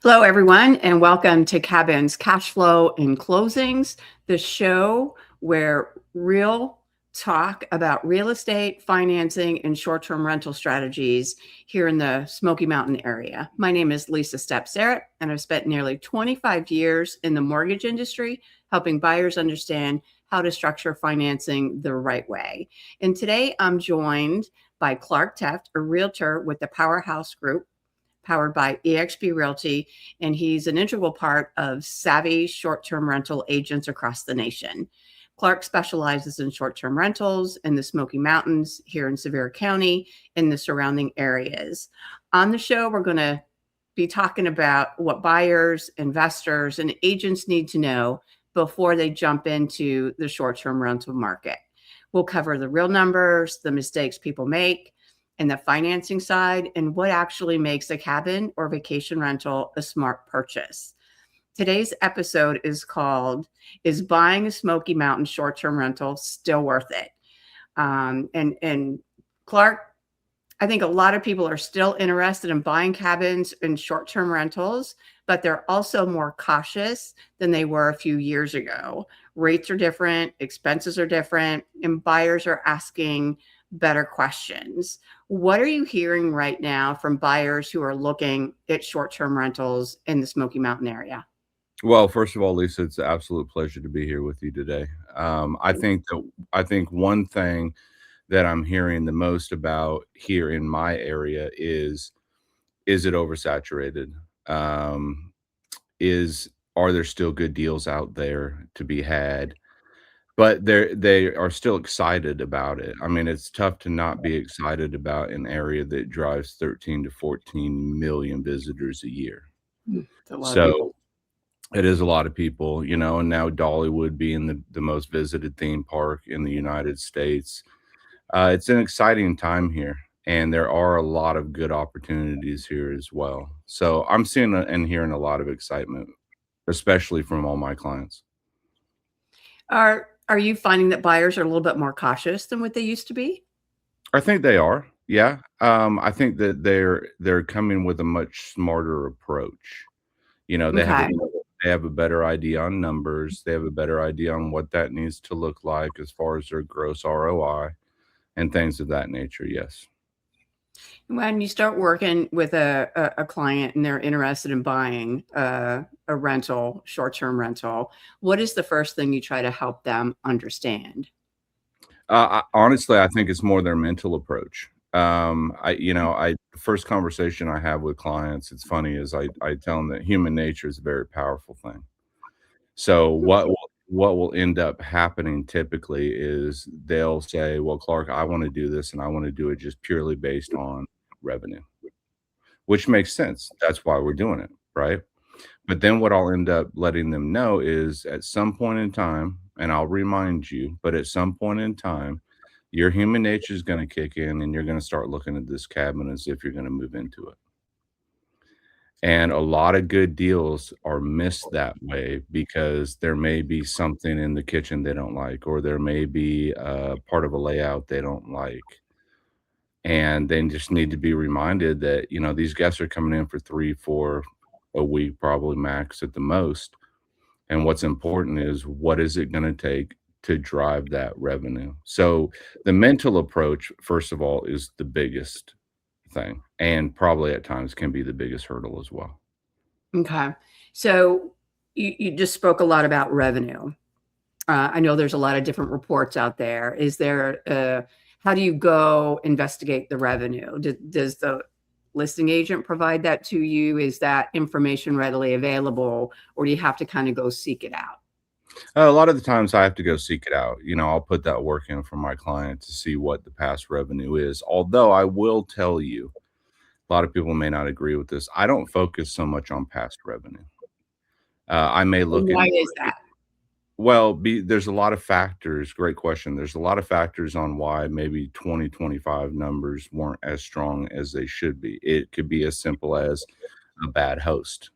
Hello, everyone, and welcome to Cabin's Cash Flow and Closings, the show where real talk about real estate, financing, and short-term rental strategies here in the Smoky Mountain area. My name is Lisa Stepp-Seritt, and I've spent nearly 25 years in the mortgage industry, helping buyers understand how to structure financing the right way. And today I'm joined by Clark Teft, a realtor with the Powerhouse Group, powered by eXp Realty, and he's an integral part of savvy short-term rental agents across the nation. Clark specializes in short-term rentals in the Smoky Mountains here in Sevier County and the surrounding areas. On the show, we're going to be talking about what buyers, investors, and agents need to know before they jump into the short-term rental market. We'll cover the real numbers, the mistakes people make, and the financing side, and what actually makes a cabin or vacation rental a smart purchase. Today's episode is called, Is Buying a Smoky Mountain Short-Term Rental Still Worth It? And Clark, I think a lot of people are still interested in buying cabins and short-term rentals, but they're also more cautious than they were a few years ago. Rates are different, expenses are different, and buyers are asking better questions. What are you hearing right now from buyers who are looking at short-term rentals in the Smoky Mountain area? Well, first of all, Lisa, it's an absolute pleasure to be here with you today. I think one thing that I'm hearing the most about here in my area is it oversaturated? Is Are there still good deals out there to be had? But they are still excited about it. I mean, it's tough to not be excited about an area that drives 13 to 14 million visitors a year. It's a lot of So people. it is a lot of people, and now Dollywood being the most visited theme park in the United States. It's an exciting time here, and there are a lot of good opportunities here as well. So I'm seeing and hearing a lot of excitement, especially from all my clients. Are you finding that buyers are a little bit more cautious than what they used to be? I think they are. Yeah. I think that they're coming with a much smarter approach. They have a Okay. better idea on numbers. They have a better idea on what that needs to look like as far as their gross ROI and things of that nature. Yes. When you start working with a client and they're interested in buying a rental, short-term rental, what is the first thing you try to help them understand? Honestly, I think it's more their mental approach. The first conversation I have with clients, it's funny, is I tell them that human nature is a very powerful thing. So what will end up happening typically is they'll say, "Well, Clark, I want to do this, and I want to do it just purely based on revenue," which makes sense. That's why we're doing it, right? But then what I'll end up letting them know is at some point in time, and I'll remind you, but at some point in time, your human nature is going to kick in and you're going to start looking at this cabin as if you're going to move into it. And a lot of good deals are missed that way because there may be something in the kitchen they don't like, or there may be part of a layout they don't like. And they just need to be reminded that, these guests are coming in for 3, 4 a week, probably max at the most. And what's important is what is it going to take to drive that revenue? So the mental approach, first of all, is the biggest thing and probably at times can be the biggest hurdle as well. Okay. So you just spoke a lot about revenue. I know there's a lot of different reports out there. Is there, how do you go investigate the revenue? Does the listing agent provide that to you? Is that information readily available, or do you have to kind of go seek it out? A lot of the times I have to go seek it out. I'll put that work in for my client to see what the past revenue is. Although I will tell you, a lot of people may not agree with this. I don't focus so much on past revenue. I may And look why into is it. that? Well, there's a lot of factors. Great question. There's a lot of factors on why maybe 2025 numbers weren't as strong as they should be. It could be as simple as a bad host,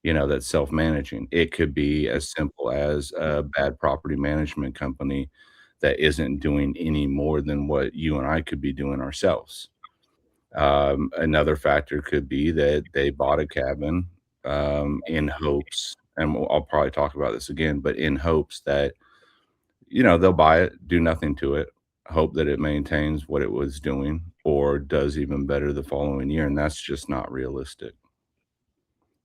that's self-managing. It could be as simple as a bad property management company that isn't doing any more than what you and I could be doing ourselves. Another factor could be that they bought a cabin in hopes, and I'll probably talk about this again, but in hopes that, they'll buy it, do nothing to it, hope that it maintains what it was doing or does even better the following year, and that's just not realistic.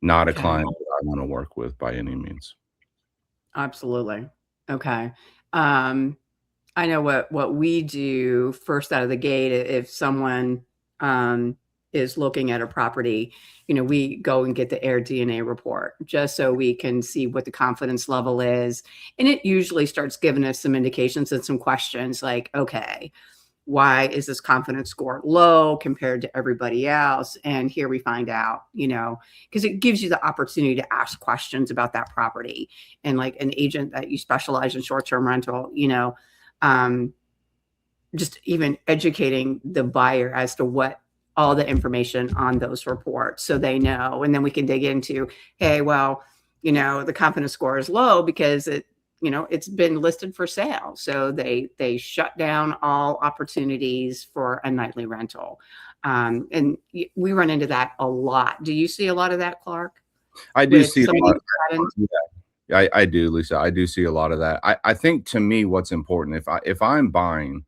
Not a Okay. client that I wanna work with by any means. Absolutely. Okay. Um, I know what we do first out of the gate. If someone um, is looking at a property, we go and get the Air DNA report just so we can see what the confidence level is, and it usually starts giving us some indications and some questions like, okay, why is this confidence score low compared to everybody else? And here we find out, because it gives you the opportunity to ask questions about that property. And like an agent that you specialize in short-term rental, um, just even educating the buyer as to what all the information on those reports so they know. And then we can dig into, hey, well, the confidence score is low because it's been listed for sale. So they shut down all opportunities for a nightly rental. And we run into that a lot. Do you see a lot of that, Clark, I do with see some a of lot. these patterns? Yeah, I do, Lisa. I do see a lot of that. I think to me what's important, if I'm buying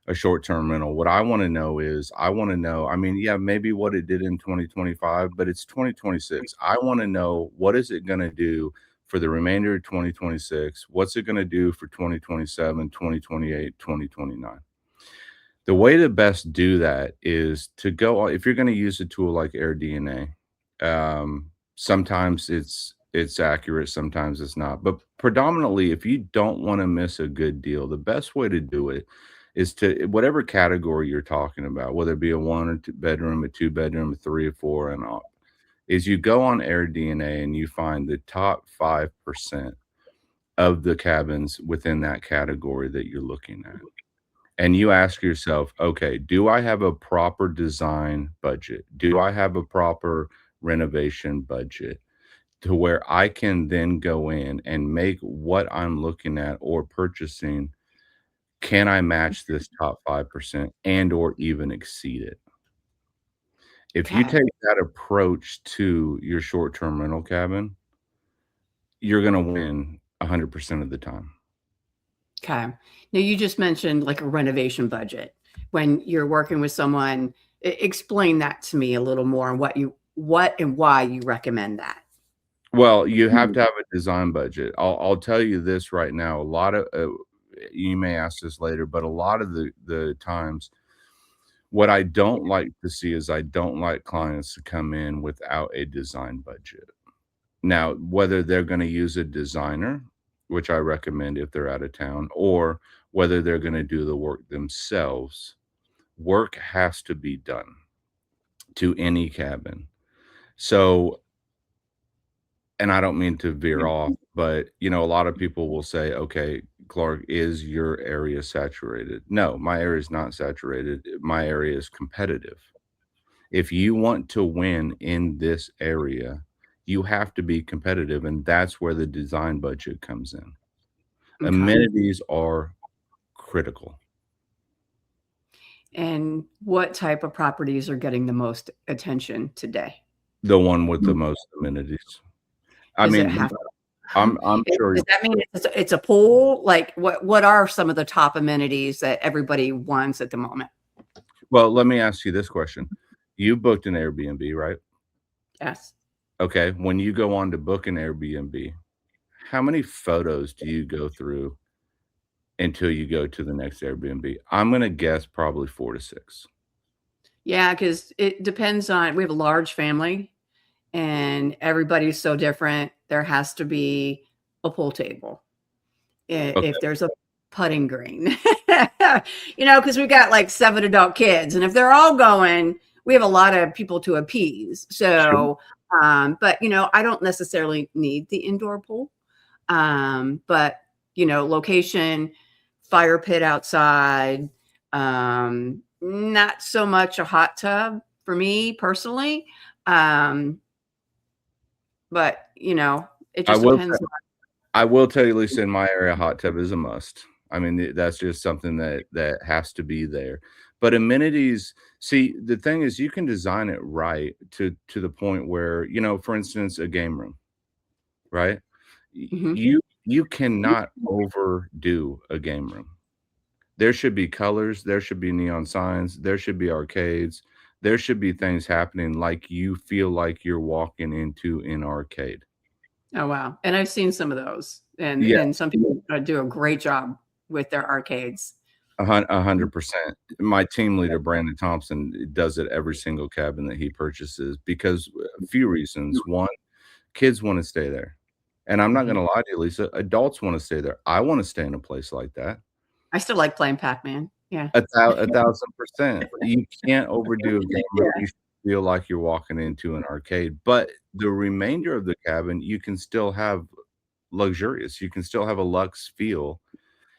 a short-term rental, what I wanna know is I wanna know, I mean, yeah, maybe what it did in 2025, but it's 2026. I wanna know what is it gonna do for the remainder of 2026? What's it gonna do for 2027, 2028, 2029? The way to best do that is to go, if you're gonna use a tool like AirDNA, sometimes it's accurate, sometimes it's not. But predominantly, if you don't wanna miss a good deal, the best way to do it is to whatever category you're talking about, whether it be a 1 or 2 bedroom, a 2 bedroom, a 3 or 4 and up, is you go on AirDNA and you find the top 5% of the cabins within that category that you're looking at. And you ask yourself, okay, do I have a proper design budget? Do I have a proper renovation budget to where I can then go in and make what I'm looking at or purchasing, can I match this top 5% and or even exceed it? If you Okay. take that approach to your short-term rental cabin, you're gonna win 100% of the time. Okay. Now you just mentioned like a renovation budget. When you're working with someone, explain that to me a little more and what and why you recommend that. Well, you have to have a design budget. I'll tell you this right now, a lot of, you may ask this later, but a lot of the times, what I don't like to see is I don't like clients to come in without a design budget. Now, whether they're gonna use a designer, which I recommend if they're out of town, or whether they're gonna do the work themselves, work has to be done to any cabin. So, and I don't mean to veer off, but, a lot of people will say, "Okay, Clark, is your area saturated?" No, my area is not saturated. My area is competitive. If you want to win in this area, you have to be competitive, and that's where the design budget comes in. Okay. Amenities are critical. And what type of properties are getting the most attention today? The one with the most amenities. I Does it mean, have I'm sure. does that mean it's a pool? Like what are some of the top amenities that everybody wants at the moment? Well, let me ask you this question. You booked an Airbnb, right? Yes. Okay, when you go on to book an Airbnb, how many photos do you go through until you go to the next Airbnb? I'm gonna guess probably 4 to 6. Yeah, because it depends on we have a large family and everybody's so different. There has to be a pool table. If Okay, there's a putting green, because we've got like 7 adult kids, and if they're all going, we have a lot of people to appease. sure. So, but I don't necessarily need the indoor pool. But location, fire pit outside, not so much a hot tub for me personally. Um, but it I just will depends. I will tell you, Lisa, in my area, hot tub is a must. I mean, that's just something that has to be there. But amenities, see, the thing is you can design it right to the point where, for instance, a game room, right? Mhm. You cannot overdo a game room. There should be colors, there should be neon signs, there should be arcades, there should be things happening like you feel like you're walking into an arcade. Oh, wow, and I've seen some of those, and Yeah, and some people, do a great job with their arcades. 100%. My team leader, Brandon Thompson, does it every single cabin that he purchases because a few reasons. One, kids wanna stay there, and I'm not Mhm. gonna lie to you, Lisa, adults wanna stay there. I wanna stay in a place like that. I still like playing Pac-Man. Yeah. 1,000%. You can't overdo a game room. Yeah. You should feel like you're walking into an arcade, but the remainder of the cabin, you can still have luxurious. You can still have a luxe feel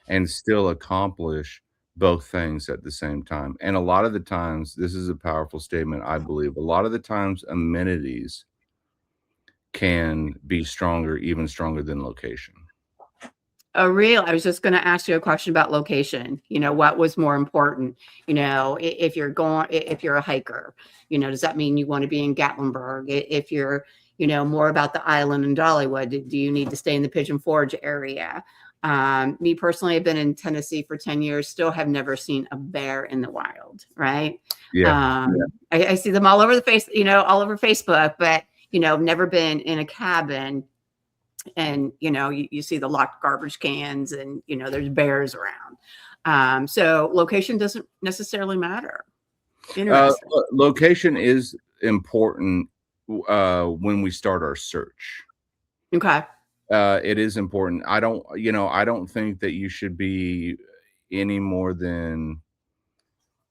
and still accomplish both things at the same time. And a lot of the times, this is a powerful statement, I believe. A lot of the times, amenities can be stronger, even stronger than location. I was just gonna ask you a question about location. What was more important? If you're if you're a hiker, does that mean you wanna be in Gatlinburg? If you're, more about the island in Dollywood, do you need to stay in the Pigeon Forge area? Me personally, I've been in Tennessee for 10 years, still have never seen a bear in the wild, right? Yeah. I see them all over the face, all over Facebook, but, never been in a cabin, and you see the locked garbage cans, and there's bears around. So location doesn't necessarily matter. Interesting. Location is important, when we start our search. Okay. It is important. I don't think that you should be any more than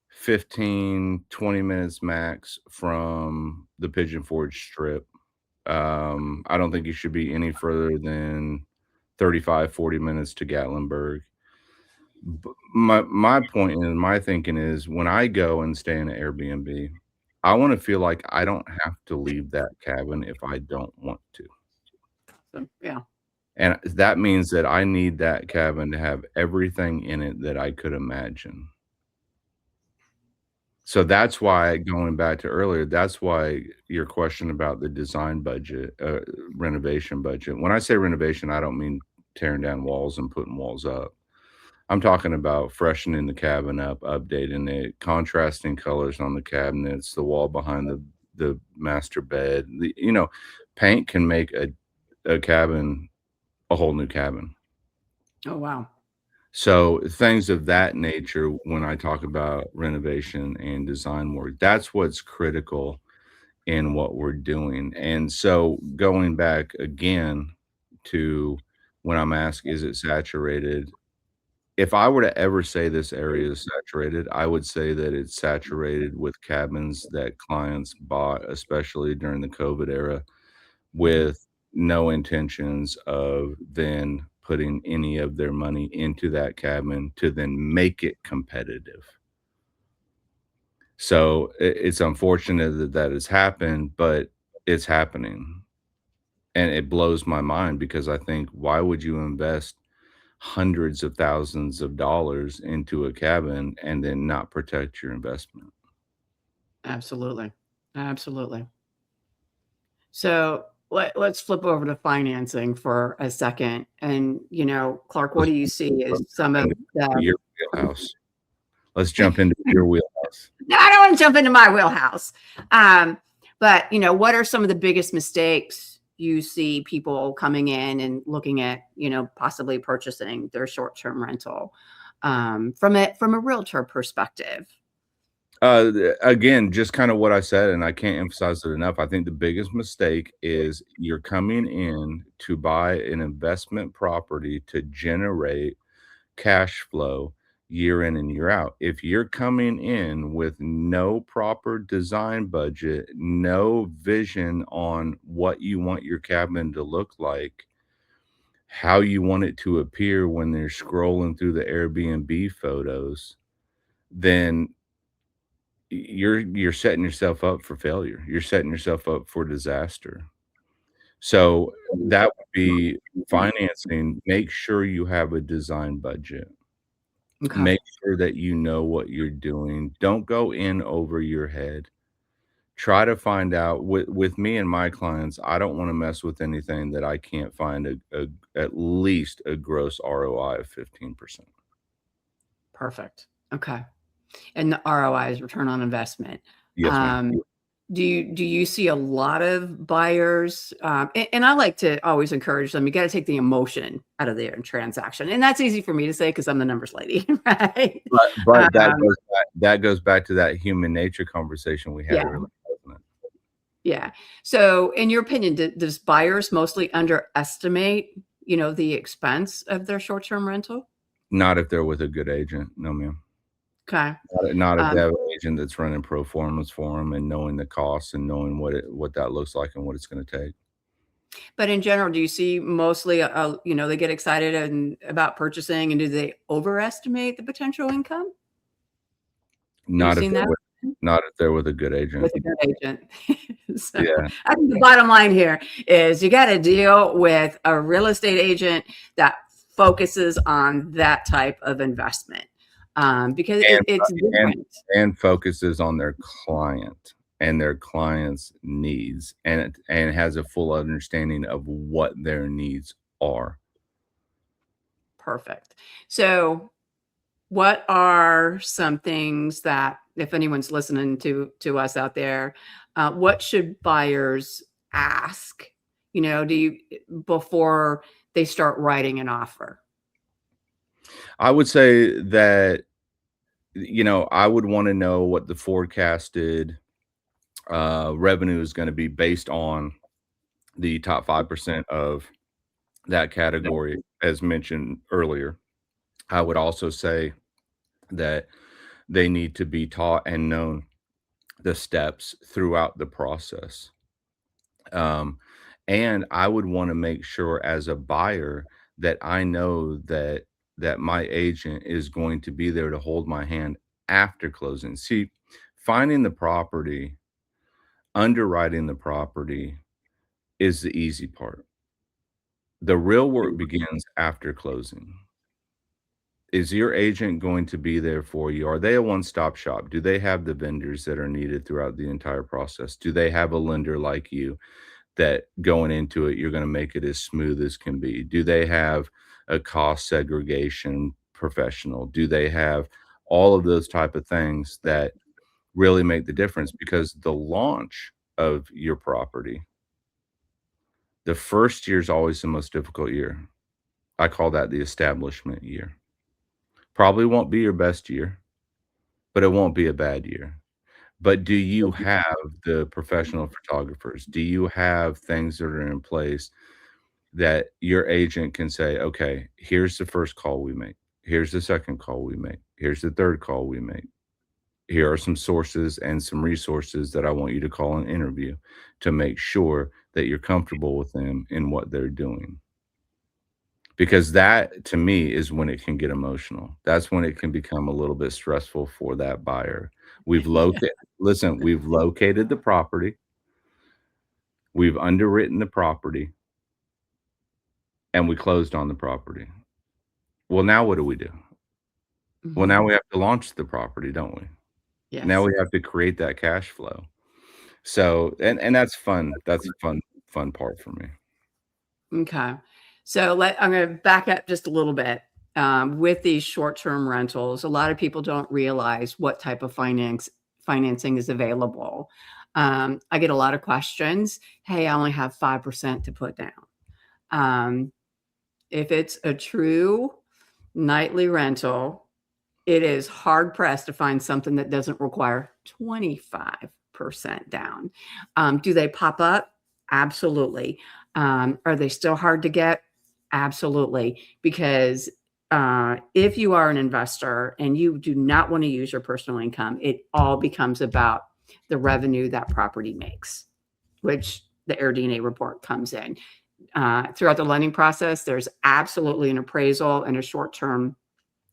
15, 20 minutes max from the Pigeon Forge Strip. I don't think you should be any further than 35, 40 minutes to Gatlinburg. My point and my thinking is when I go and stay in an Airbnb, I wanna feel like I don't have to leave that cabin if I don't want to. So, yeah. And that means that I need that cabin to have everything in it that I could imagine. So that's why, going back to earlier, that's why your question about the design budget, renovation budget. When I say renovation, I don't mean tearing down walls and putting walls up. I'm talking about freshening the cabin up, updating it, contrasting colors on the cabinets, the wall behind the master bed. Paint can make a cabin a whole new cabin. Oh, wow. So things of that nature, when I talk about renovation and design work, that's what's critical in what we're doing. And so going back again to when I'm asked, is it saturated? If I were to ever say this area is saturated, I would say that it's saturated with cabins that clients bought, especially during the COVID era, with no intentions of then putting any of their money into that cabin to then make it competitive. So it's unfortunate that that has happened, but it's happening. And it blows my mind because I think, why would you invest hundreds of thousands of dollars into a cabin and then not protect your investment? Absolutely. Absolutely. So let's flip over to financing for a second. And, Clark, what Let's do you see as let's some jump of into the your wheelhouse. Let's jump into your wheelhouse. No, I don't want to jump into my wheelhouse. But what are some of the biggest mistakes you see people coming in and looking at, possibly purchasing their short-term rental, from a realtor perspective? Again, just kind of what I said, and I can't emphasize it enough. I think the biggest mistake is you're coming in to buy an investment property to generate cash flow year in and year out. If you're coming in with no proper design budget, no vision on what you want your cabin to look like, how you want it to appear when they're scrolling through the Airbnb photos, then you're setting yourself up for failure. You're setting yourself up for disaster. So that would be financing. Make sure you have a design budget. Okay. Make sure that you know what you're doing. Don't go in over your head. Try to find out with me and my clients, I don't wanna mess with anything that I can't find a at least a gross ROI of 15%. Perfect. Okay. And the ROI is return on investment. Yes, ma'am. Um, do you see a lot of buyers? And I like to always encourage them. You got to take the emotion out of their transaction, and that's easy for me to say because I'm the numbers lady, right? But Um, that goes back to that human nature conversation we had yeah, earlier, doesn't it? yeah. So, in your opinion, does buyers mostly underestimate, the expense of their short-term rental? Not if they're with a good agent, no, ma'am. Okay. Not if they Um, have an agent that's running pro formas for them and knowing the costs and knowing what that looks like and what it's gonna take. but in general, do you see mostly, they get excited about purchasing, and do they overestimate the potential income? Have you Not if seen they're that? with a good agent. With a good agent. So, Yeah, I think the bottom line here is you gotta deal with a real estate agent that focuses on that type of investment, because and it's and different. and focuses on their client and their client's needs, and has a full understanding of what their needs are. Perfect. So, what are some things that, if anyone's listening to us out there, what should buyers ask? Do you before they start writing an offer? I would say that, I would wanna know what the forecasted, revenue is gonna be based on the top 5% of that category, as mentioned earlier. I would also say that they need to be taught and known the steps throughout the process. Um, and I would wanna make sure as a buyer that I know that my agent is going to be there to hold my hand after closing. See, finding the property, underwriting the property is the easy part. The real work begins after closing. Is your agent going to be there for you? Are they a one-stop shop? Do they have the vendors that are needed throughout the entire process? Do they have a lender like you that going into it, you're gonna make it as smooth as can be? Do they have a cost segregation professional? Do they have all of those type of things that really make the difference? Because the launch of your property, the first year is always the most difficult year. I call that the establishment year. Probably won't be your best year, but it won't be a bad year. But do you have the professional photographers? Do you have things that are in place that your agent can say, "Okay, here's the first call we make. Here's the second call we make. Here's the third call we make. Here are some sources and some resources that I want you to call and interview to make sure that you're comfortable with them in what they're doing." Because that, to me, is when it can get emotional. That's when it can become a little bit stressful for that buyer. We've Yeah. located listen, we've located the property, we've underwritten the property, and we closed on the property. Well, now what do we do? Well, now Mhm. we have to launch the property, don't we? Now Yes. we have to create that cash flow. So and that's fun. That's fun part for me. Okay. So I'm going to back up just a little bit. With these short-term rentals, a lot of people don't realize what type of financing is available. I get a lot of questions. Hey, I only have 5% to put down. Um, if it's a true nightly rental, it is hard pressed to find something that doesn't require 25% down. Do they pop up? Absolutely. Are they still hard to get? Absolutely. Because if you are an investor and you do not want to use your personal income, it all becomes about the revenue that property makes, which the Air DNA report comes in. Throughout the lending process, there's absolutely an appraisal and a short term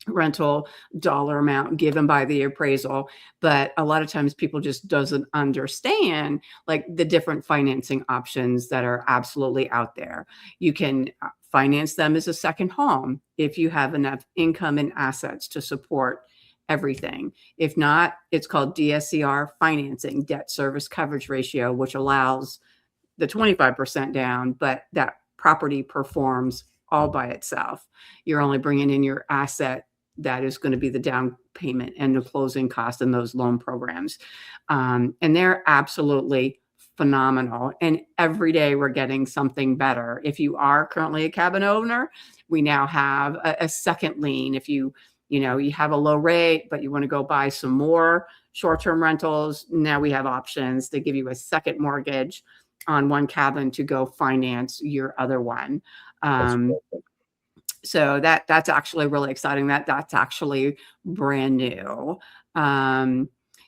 rental dollar amount given by the appraisal, but a lot of times people just doesn't understand like the different financing options that are absolutely out there. You can finance them as a second home if you have enough income and assets to support everything. If not, it's called DSCR financing, debt service coverage ratio, which allows the 25% down, but that property performs all by itself. You're only bringing in your asset that is going to be the down payment and the closing cost in those loan programs. And they're absolutely phenomenal. And every day we're getting something better. If you are currently a cabin owner, we now have a second lien. If you have a low rate, but you want to go buy some more short-term rentals, now we have options. They give you a second mortgage on one cabin to go finance your other one. So that's actually really exciting. That's actually brand new.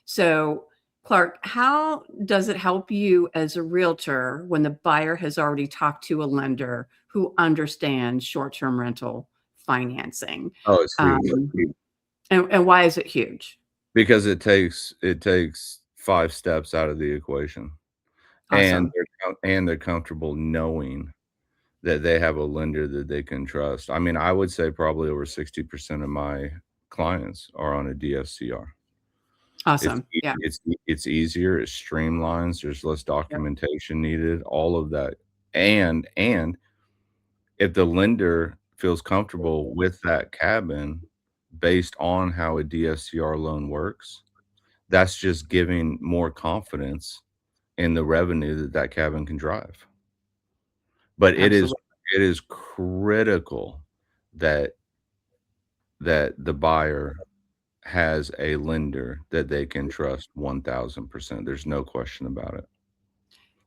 So Clark, how does it help you as a realtor when the buyer has already talked to a lender who understands short-term rental financing? Oh, it's huge. And why is it huge? Because it takes 5 steps out of the equation, and Awesome. they're comfortable knowing that they have a lender that they can trust. I mean, I would say probably over 60% of my clients are on a DSCR. Awesome. Yeah. It's easier, it streamlines, there's less Yep. documentation needed, all of that. And if the lender feels comfortable with that cabin based on how a DSCR loan works, that's just giving more confidence in the revenue that that cabin can drive. But Absolutely. it is critical that the buyer has a lender that they can trust 1,000%. There's no question about it.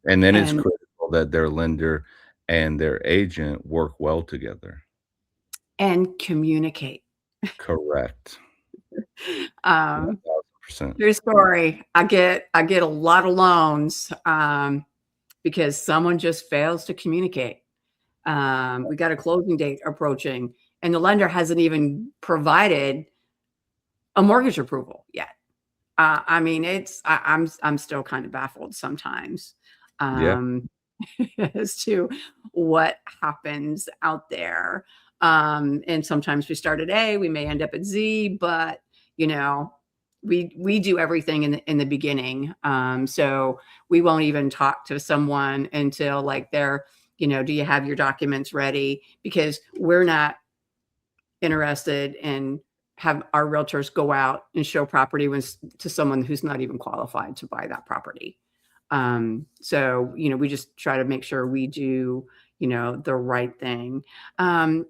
And then it's And critical that their lender and their agent work well together. communicate. Correct. Um, 1,000%. True story. I get a lot of loans because someone just fails to communicate. We got a closing date approaching, and the lender hasn't even provided a mortgage approval yet. I mean, I'm still kind of baffled sometimes Yeah. um, as to what happens out there. And sometimes we start at A, we may end up at Z, but you know, we do everything in the beginning. So we won't even talk to someone until like they're, do you have your documents ready? Because we're not interested in have our realtors go out and show property to someone who's not even qualified to buy that property. So, we just try to make sure we do, the right thing. Are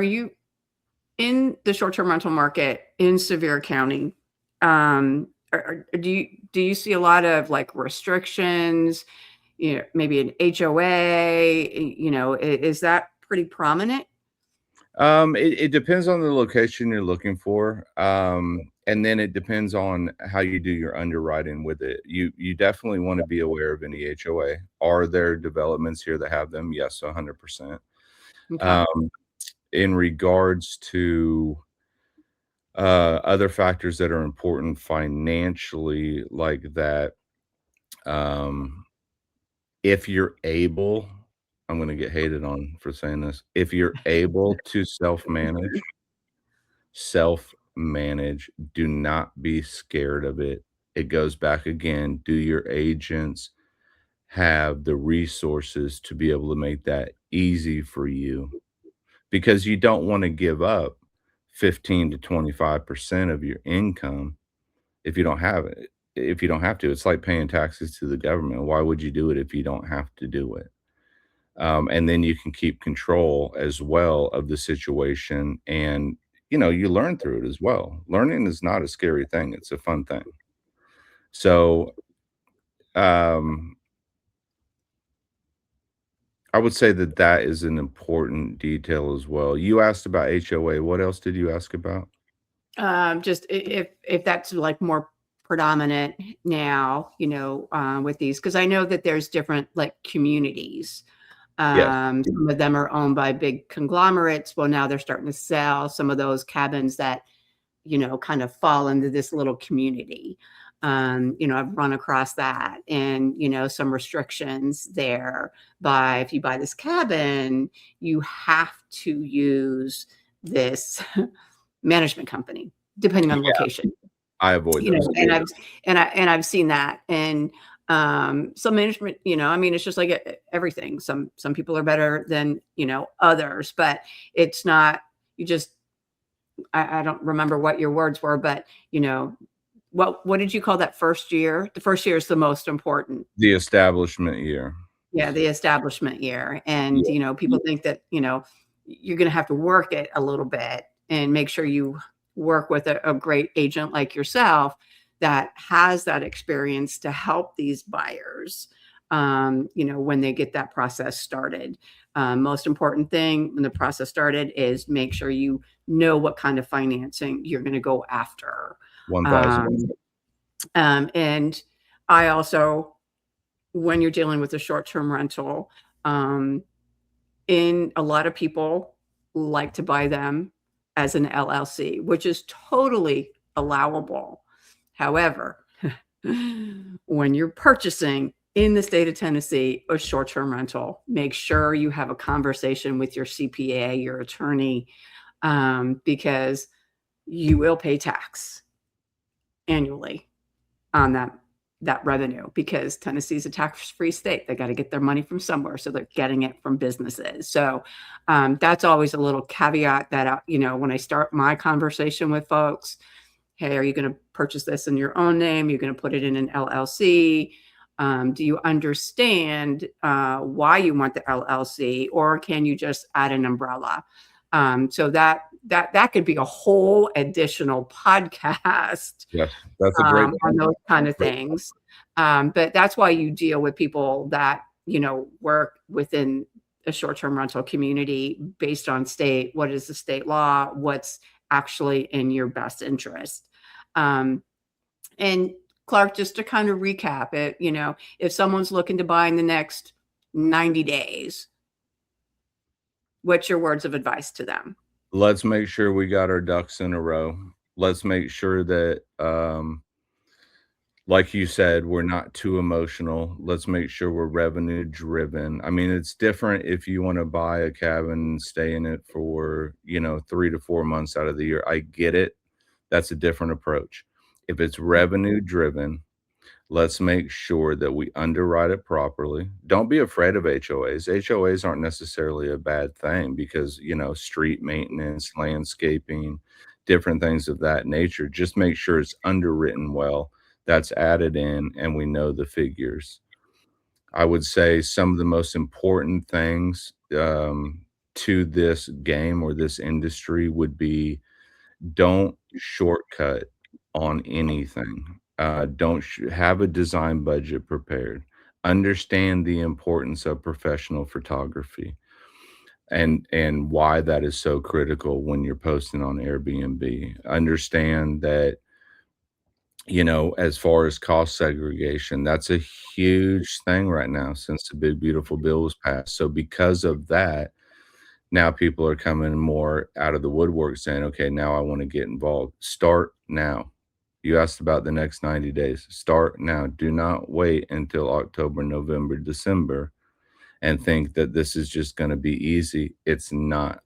you in the short-term rental market in Sevier County? Do you see a lot of like restrictions, maybe an HOA, is that pretty prominent? It depends on the location you're looking for, and then it depends on how you do your underwriting with it. You definitely wanna be aware of any HOA. Are there developments here that have them? Yes, 100%. Okay. Um, in regards to, other factors that are important financially like that, um, if you're able I'm gonna get hated on for saying this. If you're able to self-manage, do not be scared of it. It goes back again, do your agents have the resources to be able to make that easy for you? Because you don't wanna give up 15 to 25% of your income if you don't have it if you don't have to. It's like paying taxes to the government. Why would you do it if you don't have to do it? And then you can keep control as well of the situation, and you learn through it as well. Learning is not a scary thing, it's a fun thing. So um, I would say that that is an important detail as well. You asked about HOA. What else did you ask about? Just if that's like more predominant now, with these, because I know that there's different like communities. Yes. Some of them are owned by big conglomerates. Well, now they're starting to sell some of those cabins that, kind of fall into this little community. I've run across that, and, some restrictions there. If you buy this cabin, you have to use this management company, depending on Yeah, location. I avoid those. And I've seen that. And some management, it's just like everything. Some people are better than, others, but it's not, you just, I don't remember what your words were, but what did you call that first year? The first year is the most important. The establishment year. Yeah, the establishment year. And, Yeah, people think that, you're going to have to work it a little bit and make sure you work with a great agent like yourself that has that experience to help these buyers, when they get that process started. Most important thing when the process started is make sure you know what kind of financing you're going to go after. 1,000. Um, and I also, when you're dealing with a short-term rental, um, in a lot of people like to buy them as an LLC, which is totally allowable. However, when you're purchasing in the state of Tennessee a short-term rental, make sure you have a conversation with your CPA, your attorney, because you will pay tax annually on that revenue, because Tennessee is a tax-free state. They got to get their money from somewhere, so they're getting it from businesses. So that's always a little caveat that when I start my conversation with folks, hey, are you going to purchase this in your own name? You're going to put it in an LLC? Do you understand why you want the LLC, or can you just add an umbrella? So that could be a whole additional podcast. Yes, that's a great On point. those kind of things. But that's why you deal with people that, work within a short-term rental community based on state. What is the state law? What's actually in your best interest? And Clark, just to kind of recap it, if someone's looking to buy in the next 90 days, what's your words of advice to them? Let's make sure we got our ducks in a row. Let's make sure that, like you said, we're not too emotional. Let's make sure we're revenue driven. I mean, it's different if you wanna buy a cabin and stay in it for, 3 to 4 months out of the year. I get it. That's a different approach. If it's revenue driven, let's make sure that we underwrite it properly. Don't be afraid of HOAs. HOAs aren't necessarily a bad thing because, street maintenance, landscaping, different things of that nature. Just make sure it's underwritten well, that's added in, and we know the figures. I would say some of the most important things to this game or this industry would be don't shortcut on anything. Don't have a design budget prepared. Understand the importance of professional photography and why that is so critical when you're posting on Airbnb. Understand that, as far as cost segregation, that's a huge thing right now since the big beautiful bill was passed. So because of that, now people are coming more out of the woodwork saying, okay, now I want to get involved. Start now. You asked about the next 90 days. Start now. Do not wait until October, November, December and think that this is just going to be easy. It's not.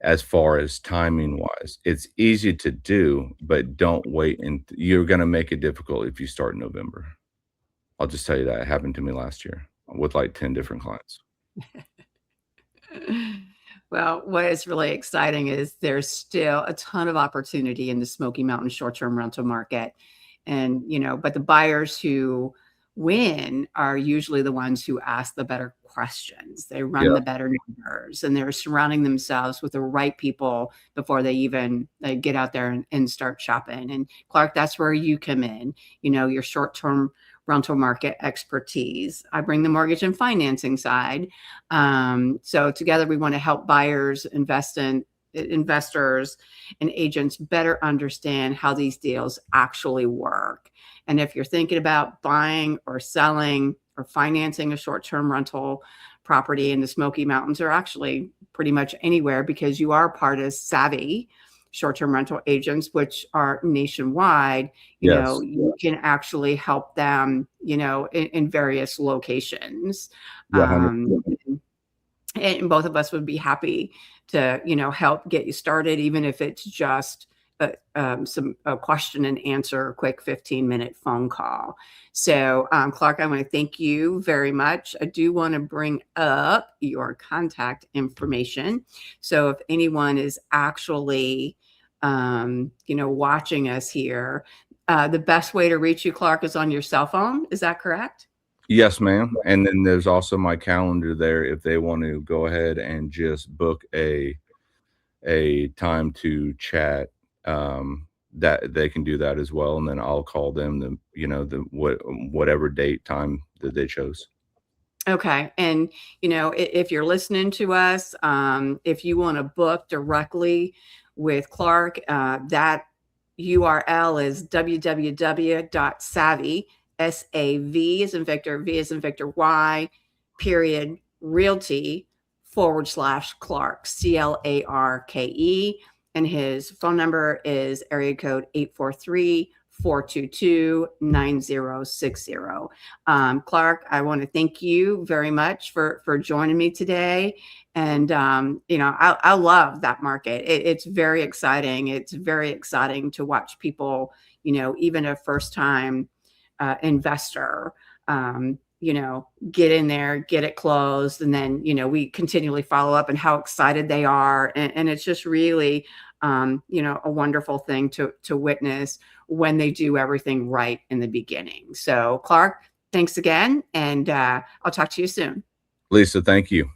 As far as timing wise, it's easy to do, but don't wait. And you're going to make it difficult if you start in November. I'll just tell you that it happened to me last year with like 10 different clients. Well, what is really exciting is there's still a ton of opportunity in the Smoky Mountain short-term rental market. And, but the buyers who win are usually the ones who ask the better questions. They run Yeah. the better numbers, and they're surrounding themselves with the right people before they even get out there and start shopping. And Clark, that's where you come in, your short-term rental market expertise. I bring the mortgage and financing side. So together we want to help buyers, investors, and agents better understand how these deals actually work. And if you're thinking about buying or selling or financing a short-term rental property in the Smoky Mountains, or actually pretty much anywhere, because you are part of Savvy, short-term rental agents, which are nationwide, Yes. you can actually help them, in various locations. Yeah, 100%. And both of us would be happy to, help get you started, even if it's just a question and answer, a quick 15-minute phone call. So, Clark, I want to thank you very much. I do want to bring up your contact information. So if anyone is actually, watching us here, the best way to reach you, Clark, is on your cell phone. Is that correct? Yes, ma'am, and then there's also my calendar there if they want to go ahead and just book a time to chat, that they can do that as well, and then I'll call them whatever date, time that they chose. Okay. And, if you're listening to us, if you want to book directly with Clark, that URL is www.savvy, SAV as in Victor, V as in Victor, Y, period, realty /Clark, CLARKE. And his phone number is area code 843-422-9060. Clark, I want to thank you very much for joining me today. And, I love that market. It's very exciting. It's very exciting to watch people, even a first time investor, get in there, get it closed. And then, we continually follow up and how excited they are. And it's just really, a wonderful thing to witness when they do everything right in the beginning. So, Clark, thanks again. And I'll talk to you soon. Lisa, thank you.